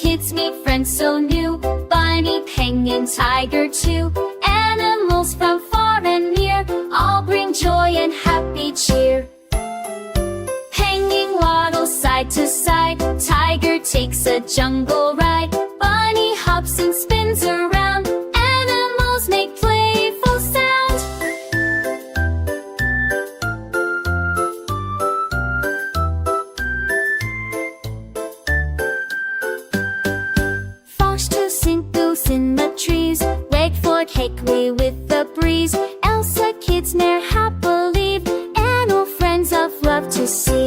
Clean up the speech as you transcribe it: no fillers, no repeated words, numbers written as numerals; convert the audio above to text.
kids meet friends so new. Bunny, penguin, tiger too. Animals from far and near all bring joy and happy cheer. Penguin waddles side to side. Tiger takes a jungle ride. Bunny hops and spins around. Animals make playful sound. Frogs to sing goose in the trees. Wakeford hickory with the breeze. Elsa kids ne'er have believed. And all friends of love to see.